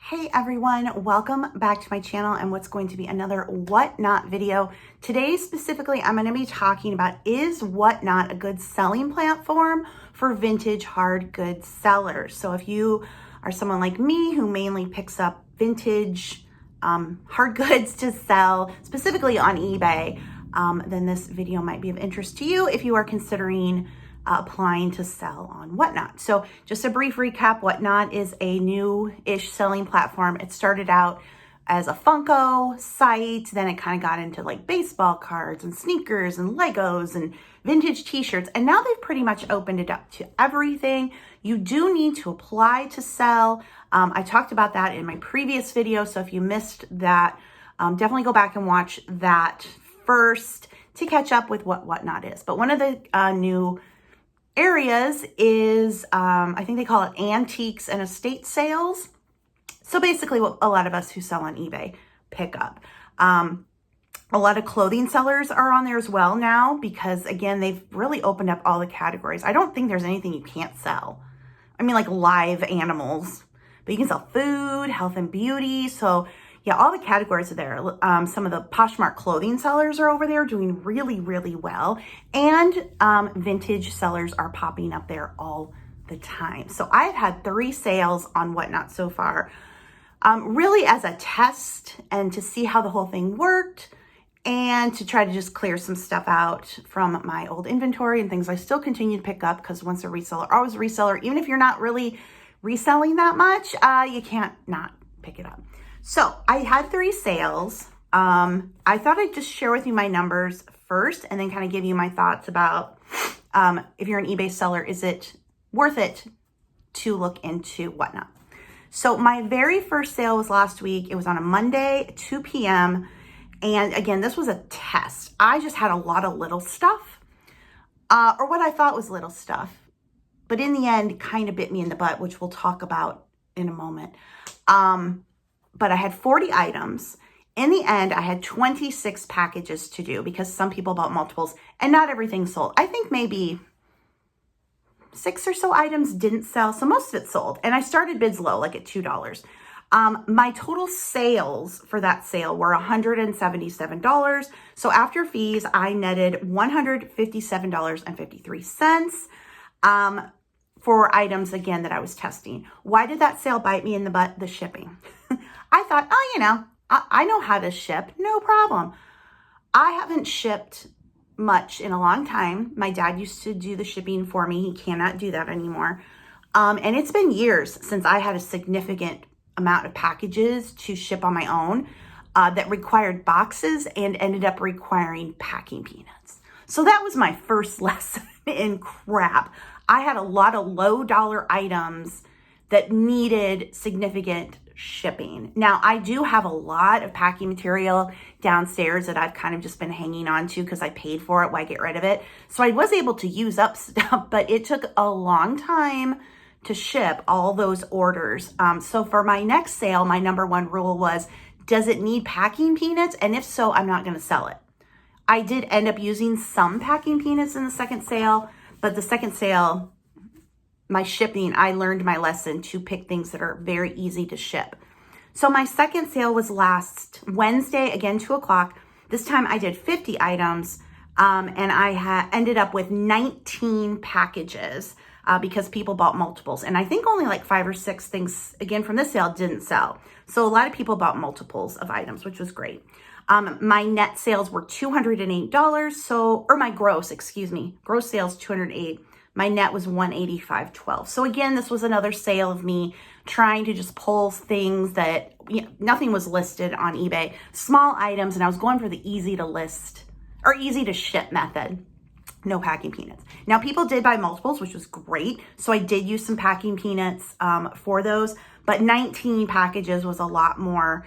Hey everyone, welcome back to my channel and what's going to be another Whatnot video. Today specifically, I'm going to be talking about, is Whatnot a good selling platform for vintage hard goods sellers? So if you are someone like me who mainly picks up vintage hard goods to sell, specifically on eBay, then this video might be of interest to you if you are considering applying to sell on Whatnot. So just a brief recap, Whatnot is a new-ish selling platform. It started out as a Funko site, then it kind of got into like baseball cards and sneakers and Legos and vintage t-shirts, and now they've pretty much opened it up to everything. You do need to apply to sell. I talked about that in my previous video, so if you missed that, definitely go back and watch that first to catch up with what Whatnot is. But one of the new areas is, I think they call it antiques and estate sales. So basically what a lot of us who sell on eBay pick up. A lot of clothing sellers are on there as well now because, again, they've really opened up all the categories. I don't think there's anything you can't sell. I mean, like live animals, but you can sell food, health and beauty. So yeah, all the categories are there. Some of the Poshmark clothing sellers are over there doing really, really well. And vintage sellers are popping up there all the time. So I've had 3 sales on Whatnot so far, really as a test and to see how the whole thing worked and to try to just clear some stuff out from my old inventory and things I still continue to pick up, because once a reseller, always a reseller. Even if you're not really reselling that much, you can't not pick it up. So I had 3 sales. I thought I'd just share with you my numbers first and then kind of give you my thoughts about if you're an eBay seller, is it worth it to look into Whatnot? So my very first sale was last week. It was on a Monday, 2 p.m. And again, this was a test. I just had a lot of little stuff, or what I thought was little stuff. But in the end, kind of bit me in the butt, which we'll talk about in a moment. But I had 40 items. In the end, I had 26 packages to do because some people bought multiples and not everything sold. I think maybe 6 or so items didn't sell. So most of it sold. And I started bids low, like at $2. My total sales for that sale were $177. So after fees, I netted $157.53 for items, again, that I was testing. Why did that sale bite me in the butt? The shipping. I thought, oh, you know, I know how to ship, no problem. I haven't shipped much in a long time. My dad used to do the shipping for me. He cannot do that anymore. And it's been years since I had a significant amount of packages to ship on my own that required boxes and ended up requiring packing peanuts. So that was my first lesson in crap. I had a lot of low dollar items that needed significant shipping. Now, I do have a lot of packing material downstairs that I've kind of just been hanging on to because I paid for it. Why get rid of it? So I was able to use up stuff, but it took a long time to ship all those orders. So for my next sale, my number 1 rule was, does it need packing peanuts? And if so, I'm not going to sell it. I did end up using some packing peanuts in the second sale, but the second sale, my shipping, I learned my lesson to pick things that are very easy to ship. So my second sale was last Wednesday, again, 2 o'clock. This time I did 50 items, and I ended up with 19 packages because people bought multiples. And I think only like 5 or 6 things, again, from this sale didn't sell. So a lot of people bought multiples of items, which was great. My net sales were $208. Or my gross, gross sales, $208. My net was $185.12. So again, this was another sale of me trying to just pull things that, you know, nothing was listed on eBay, small items, and I was going for the easy to list or easy to ship method. No packing peanuts. Now, people did buy multiples, which was great. So I did use some packing peanuts for those, but 19 packages was a lot more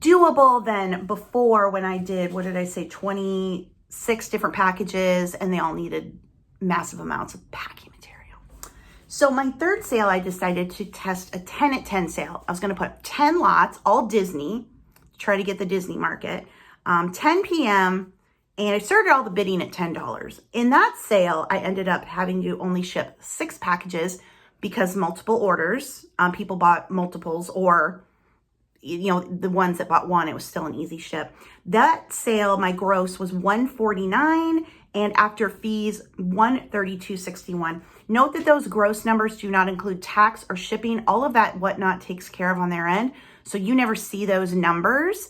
doable than before when I did, 26 different packages, and they all needed massive amounts of packing material. So my third sale, I decided to test a 10 at 10 sale. I was going to put 10 lots, all Disney, try to get the Disney market, 10 p.m. And I started all the bidding at $10. In that sale, I ended up having to only ship 6 packages because multiple orders, people bought multiples or the ones that bought one, it was still an easy ship. That sale, my gross was $149, and after fees, $132.61. Note that those gross numbers do not include tax or shipping. All of that Whatnot takes care of on their end. So you never see those numbers.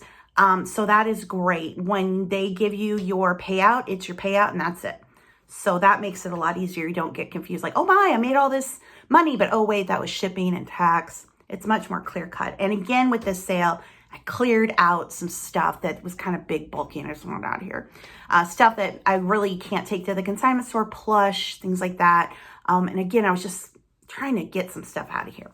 So that is great. When they give you your payout, it's your payout and that's it. So that makes it a lot easier. You don't get confused like, oh my, I made all this money, but oh wait, that was shipping and tax. It's much more clear cut. And again, with this sale, I cleared out some stuff that was kind of big, bulky, and I just wanted out of here. Stuff that I really can't take to the consignment store, plush, things like that. And again, I was just trying to get some stuff out of here.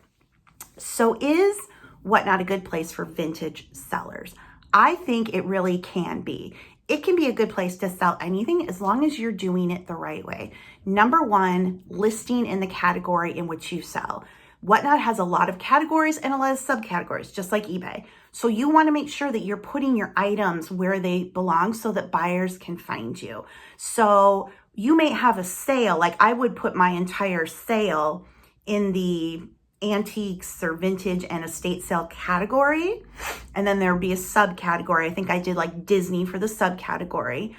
So is Whatnot a good place for vintage sellers? I think it really can be. It can be a good place to sell anything as long as you're doing it the right way. Number one, listing in the category in which you sell. Whatnot has a lot of categories and a lot of subcategories, just like eBay. So you want to make sure that you're putting your items where they belong so that buyers can find you. So you may have a sale, like I would put my entire sale in the antiques or vintage and estate sale category. And then there would be a subcategory. I think I did like Disney for the subcategory.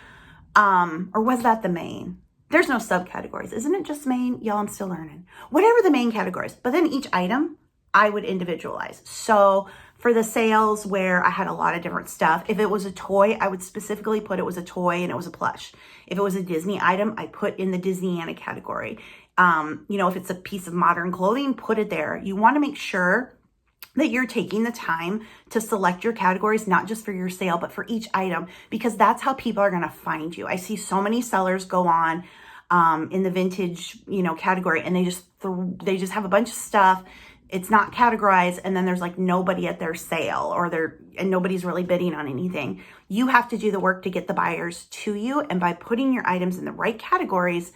Or was that the main? There's no subcategories. Isn't it just main? Y'all, I'm still learning. Whatever the main categories. But then each item, I would individualize. So for the sales where I had a lot of different stuff, if it was a toy, I would specifically put it was a toy and it was a plush. If it was a Disney item, I put in the Disneyana category. If it's a piece of modern clothing, put it there. You want to make sure that you're taking the time to select your categories, not just for your sale, but for each item, because that's how people are going to find you. I see so many sellers go on in the vintage, category, and they just have a bunch of stuff. It's not categorized, and then there's like nobody at their sale, and nobody's really bidding on anything. You have to do the work to get the buyers to you, and by putting your items in the right categories,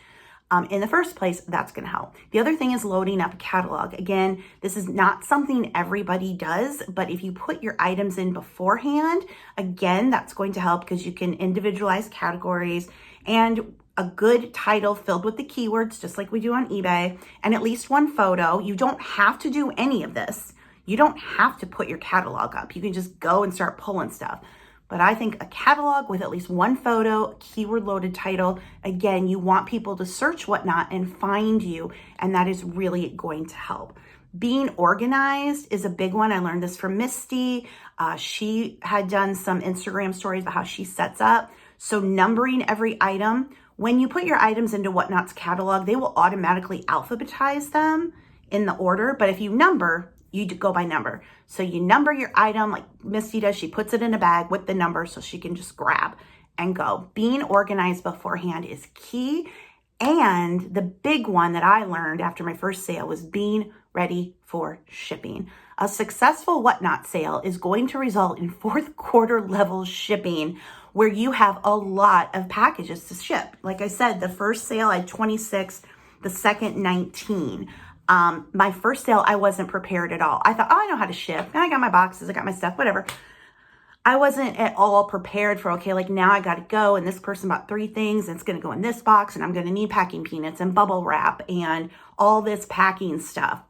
in the first place, that's going to help. The other thing is loading up a catalog. Again, this is not something everybody does, but if you put your items in beforehand, again, that's going to help because you can individualize categories and a good title filled with the keywords, just like we do on eBay, and at least one photo. You don't have to do any of this. You don't have to put your catalog up. You can just go and start pulling stuff. But I think a catalog with at least one photo, keyword loaded title, again, you want people to search Whatnot and find you, and that is really going to help. Being organized is a big one. I learned this from Misty. She had done some Instagram stories about how she sets up. So numbering every item. When you put your items into Whatnot's catalog, they will automatically alphabetize them in the order. But if you number, you go by number. So you number your item like Misty does. She puts it in a bag with the number so she can just grab and go. Being organized beforehand is key. And the big one that I learned after my first sale was being ready for shipping. A successful Whatnot sale is going to result in fourth quarter level shipping where you have a lot of packages to ship. Like I said, the first sale I had 26, the second 19. My first sale, I wasn't prepared at all. I thought, I know how to ship. And I got my boxes, I got my stuff, whatever. I wasn't at all prepared for, okay, like now I got to go and this person bought 3 things and it's going to go in this box and I'm going to need packing peanuts and bubble wrap and all this packing stuff.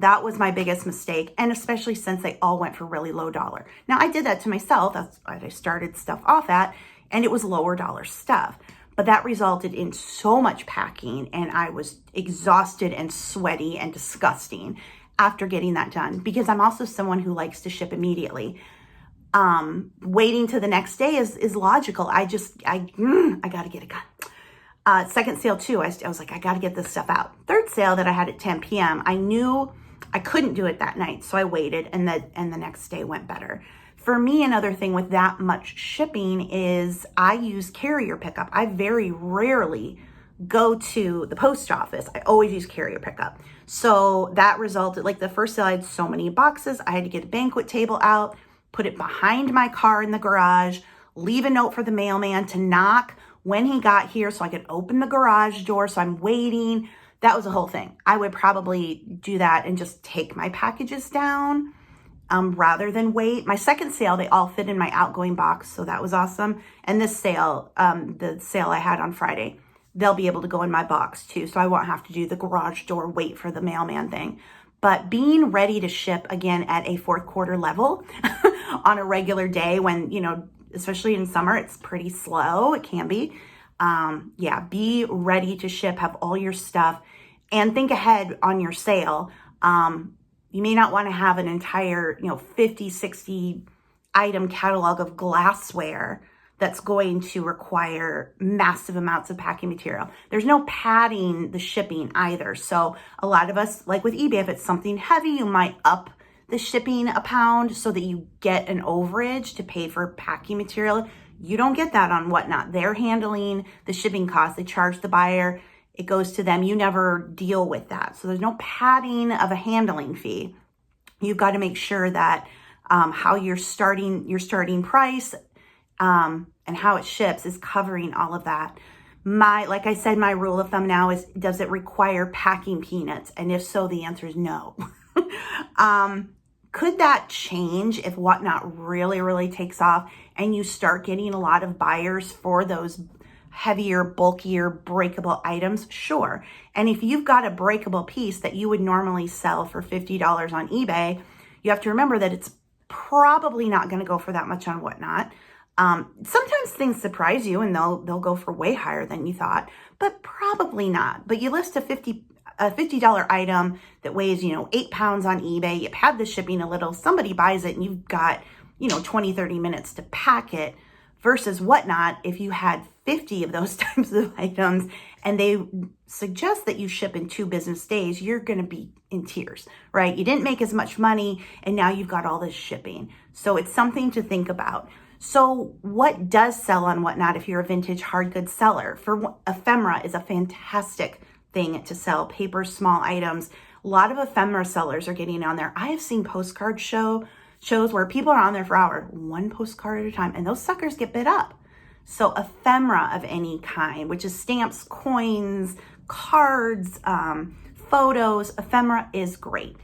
That was my biggest mistake. And especially since they all went for really low dollar. Now I did that to myself. That's what I started stuff off at, and it was lower dollar stuff. But that resulted in so much packing and I was exhausted and sweaty and disgusting after getting that done, because I'm also someone who likes to ship immediately. Waiting to the next day is logical. I got to get it done. Second sale too, I was like, I got to get this stuff out. Third sale that I had at 10 p.m., I knew I couldn't do it that night. So I waited and the next day went better. For me, another thing with that much shipping is I use carrier pickup. I very rarely go to the post office. I always use carrier pickup. So that resulted, like the first sale, I had so many boxes. I had to get a banquet table out, put it behind my car in the garage, leave a note for the mailman to knock when he got here so I could open the garage door. So I'm waiting. That was the whole thing. I would probably do that and just take my packages down rather than wait. My second sale, they all fit in my outgoing box. So that was awesome. And this sale, the sale I had on Friday, they'll be able to go in my box too. So I won't have to do the garage door, wait for the mailman thing. but being ready to ship again at a fourth quarter level on a regular day when, especially in summer, it's pretty slow. It can be. Yeah, be ready to ship, have all your stuff, and think ahead on your sale. You may not want to have an entire, 50, 60 item catalog of glassware that's going to require massive amounts of packing material. There's no padding the shipping either. So a lot of us, like with eBay, if it's something heavy, you might up the shipping a pound so that you get an overage to pay for packing material. You don't get that on Whatnot. They're handling the shipping costs. They charge the buyer. It goes to them. You never deal with that. So there's no padding of a handling fee. You've got to make sure that how your starting price and how it ships is covering all of that. Like I said, my rule of thumb now is, does it require packing peanuts? And if so, the answer is no. Could that change if Whatnot really, really takes off and you start getting a lot of buyers for those heavier, bulkier, breakable items? Sure. And if you've got a breakable piece that you would normally sell for $50 on eBay, you have to remember that it's probably not going to go for that much on Whatnot. Sometimes things surprise you and they'll go for way higher than you thought, but probably not. But you list a $50 item that weighs, 8 pounds on eBay. You pad the shipping a little, somebody buys it and you've got, 20, 30 minutes to pack it, versus Whatnot. If you had 50 of those types of items and they suggest that you ship in 2 business days, you're going to be in tears, right? You didn't make as much money and now you've got all this shipping. So it's something to think about. So what does sell on Whatnot if you're a vintage hard goods seller? For ephemera is a fantastic thing to sell, paper, small items. A lot of ephemera sellers are getting on there. I have seen postcard shows where people are on there for hours, 1 postcard at a time, and those suckers get bid up. So ephemera of any kind, which is stamps, coins, cards, photos, ephemera is great.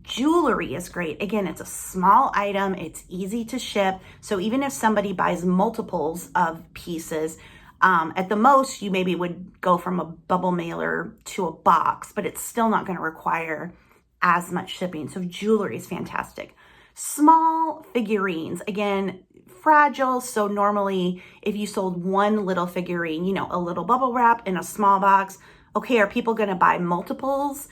Jewelry is great. Again, it's a small item. It's easy to ship. So even if somebody buys multiples of pieces, at the most, you maybe would go from a bubble mailer to a box, but it's still not going to require as much shipping. So jewelry is fantastic. Small figurines, again, fragile. So normally if you sold one little figurine, a little bubble wrap in a small box, okay, are people going to buy multiples?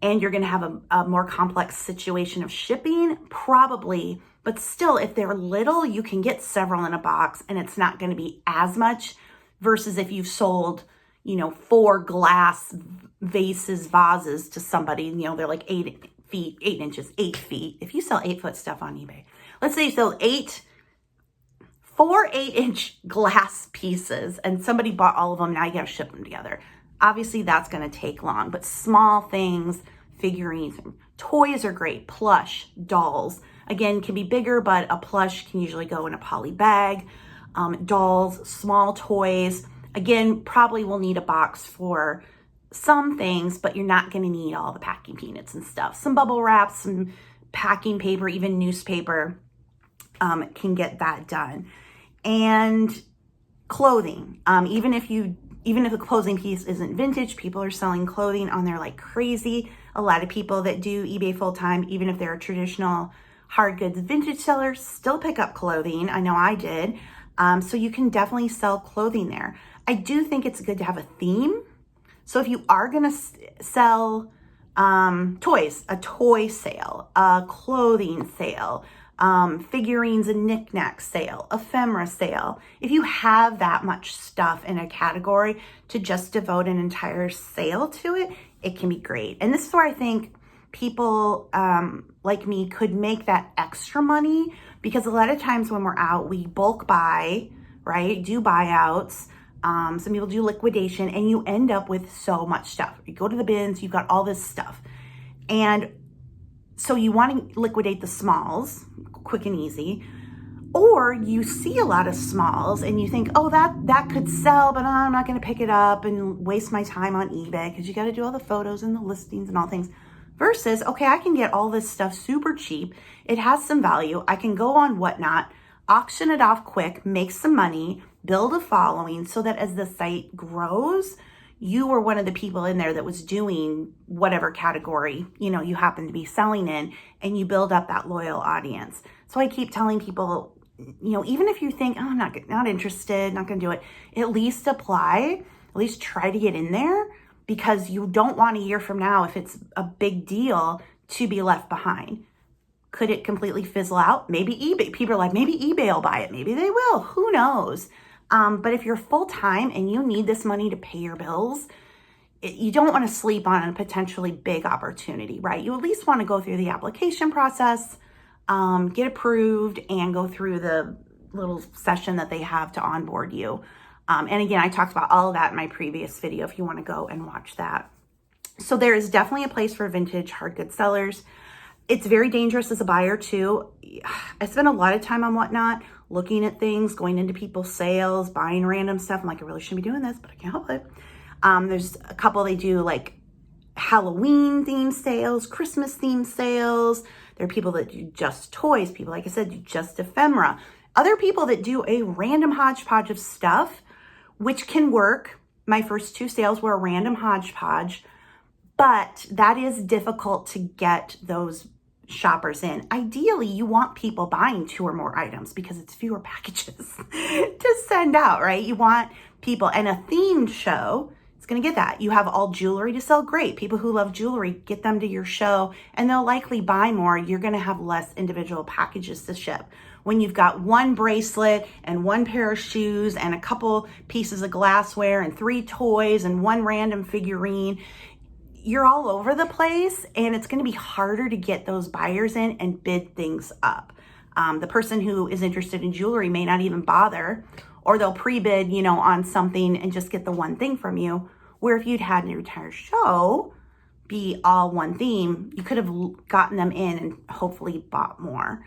And you're going to have a more complex situation of shipping? Probably. But still, if they're little, you can get several in a box and it's not going to be as much versus if you've sold, 4 glass vases to somebody, they're like 8 inches, 8 feet. If you sell 8-foot stuff on eBay, let's say you sell 4 8-inch glass pieces and somebody bought all of them. Now you got to ship them together. Obviously, that's going to take long, but small things, figurines, toys are great. Plush, dolls, again, can be bigger, but a plush can usually go in a poly bag. Dolls, small toys, again, probably will need a box for some things, but you're not going to need all the packing peanuts and stuff. Some bubble wrap, some packing paper, even newspaper can get that done. And clothing, even if the clothing piece isn't vintage, people are selling clothing on there like crazy. A lot of people that do eBay full-time, even if they're a traditional hard goods vintage sellers, still pick up clothing. I know I did. So you can definitely sell clothing there. I do think it's good to have a theme. So if you are going to sell toys, a toy sale, a clothing sale, figurines and knickknack sale, ephemera sale. If you have that much stuff in a category, to just devote an entire sale to it, it can be great. And this is where I think people like me could make that extra money, because a lot of times when we're out, we bulk buy, right? Do buyouts. Some people do liquidation, and you end up with so much stuff. You go to the bins, you've got all this stuff. And so you want to liquidate the smalls, quick and easy, or you see a lot of smalls and you think, oh, that could sell, but I'm not going to pick it up and waste my time on eBay, because you got to do all the photos and the listings and all things. Versus, okay, I can get all this stuff super cheap. It has some value. I can go on Whatnot, auction it off quick, make some money, build a following, so that as the site grows, you were one of the people in there that was doing whatever category, you happen to be selling in, and you build up that loyal audience. So I keep telling people, even if you think, oh, I'm not interested, not going to do it, at least apply, at least try to get in there, because you don't want a year from now, if it's a big deal, to be left behind. Could it completely fizzle out? Maybe eBay. People are like, maybe eBay will buy it. Maybe they will. Who knows? But if you're full-time and you need this money to pay your bills, you don't want to sleep on a potentially big opportunity, right? You at least want to go through the application process, get approved, and go through the little session that they have to onboard you. And again, I talked about all of that in my previous video if you want to go and watch that. So there is definitely a place for vintage hard goods sellers. It's very dangerous as a buyer too. I spend a lot of time on Whatnot, looking at things, going into people's sales, buying random stuff. I'm like, I really shouldn't be doing this, but I can't help it. There's a couple, they do like Halloween themed sales, Christmas themed sales. There are people that do just toys. People, like I said, do just ephemera. Other people that do a random hodgepodge of stuff, which can work. My first 2 sales were a random hodgepodge, but that is difficult to get those shoppers in. Ideally, you want people buying 2 or more items because it's fewer packages to send out, right? You want people, and a themed show is going to get that. You have all jewelry to sell, great. People who love jewelry, get them to your show and they'll likely buy more. You're going to have less individual packages to ship. When you've got 1 bracelet and 1 pair of shoes and a couple pieces of glassware and 3 toys and 1 random figurine, you're all over the place, and it's going to be harder to get those buyers in and bid things up. The person who is interested in jewelry may not even bother, or they'll pre-bid, on something and just get the 1 thing from you. Where if you'd had an entire show be all 1 theme, you could have gotten them in and hopefully bought more.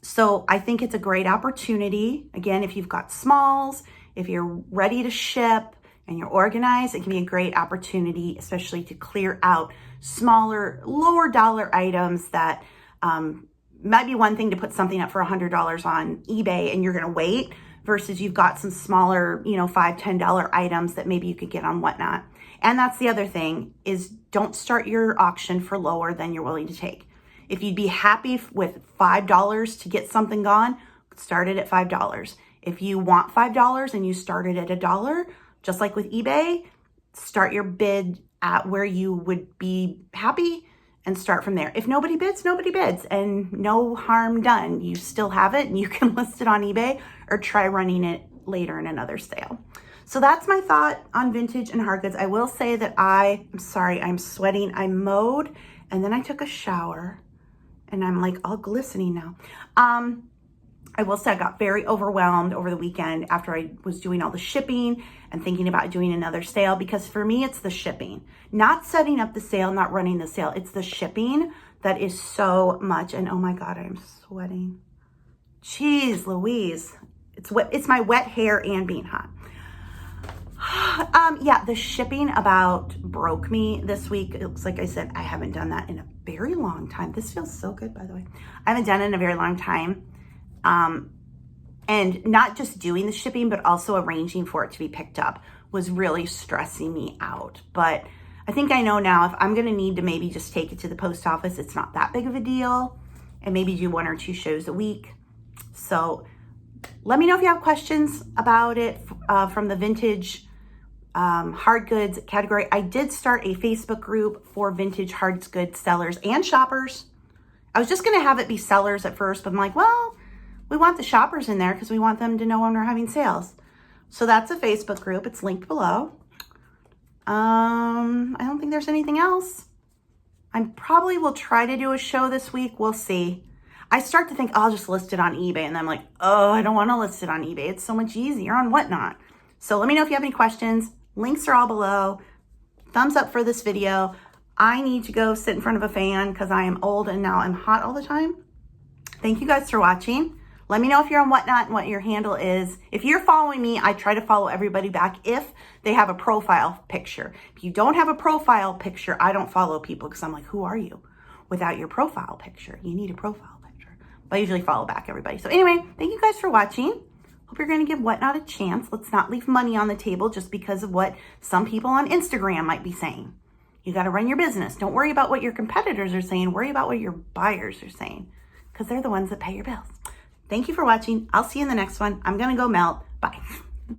So I think it's a great opportunity. Again, if you've got smalls, if you're ready to ship, and you're organized, it can be a great opportunity, especially to clear out smaller, lower dollar items that might be one thing to put something up for $100 on eBay and you're gonna wait, versus you've got some smaller, $5, $10 items that maybe you could get on Whatnot. And that's the other thing, is don't start your auction for lower than you're willing to take. If you'd be happy with $5 to get something gone, start it at $5. If you want $5 and you started at $1, just like with eBay, start your bid at where you would be happy and start from there. If nobody bids, nobody bids, and no harm done. You still have it and you can list it on eBay or try running it later in another sale. So that's my thought on vintage and hard goods. I will say that I'm sorry, I'm sweating. I mowed and then I took a shower and I'm like all glistening now. I will say I got very overwhelmed over the weekend after I was doing all the shipping and thinking about doing another sale, because for me, it's the shipping, not setting up the sale, not running the sale. It's the shipping that is so much. And oh my God, I'm sweating. Jeez Louise. It's wet. It's my wet hair and being hot. Yeah, the shipping about broke me this week. It looks like I said, I haven't done that in a very long time. This feels so good, by the way. I haven't done it in a very long time. And not just doing the shipping, but also arranging for it to be picked up was really stressing me out. But I think I know now, if I'm going to need to maybe just take it to the post office, it's not that big of a deal, and maybe do 1 or 2 shows a week. So let me know if you have questions about it from the vintage hard goods category. I did start a Facebook group for vintage hard goods sellers and shoppers. I was just going to have it be sellers at first, but I'm like, well, we want the shoppers in there because we want them to know when we're having sales. So that's a Facebook group. It's linked below. I don't think there's anything else. I probably will try to do a show this week. We'll see. I start to think I'll just list it on eBay, and then I'm like, oh, I don't want to list it on eBay. It's so much easier on Whatnot. So let me know if you have any questions. Links are all below. Thumbs up for this video. I need to go sit in front of a fan because I am old and now I'm hot all the time. Thank you guys for watching. Let me know if you're on Whatnot and what your handle is. If you're following me, I try to follow everybody back if they have a profile picture. If you don't have a profile picture, I don't follow people because I'm like, who are you without your profile picture? You need a profile picture. But I usually follow back everybody. So anyway, thank you guys for watching. Hope you're going to give Whatnot a chance. Let's not leave money on the table just because of what some people on Instagram might be saying. You got to run your business. Don't worry about what your competitors are saying. Worry about what your buyers are saying, because they're the ones that pay your bills. Thank you for watching. I'll see you in the next one. I'm going to go melt. Bye.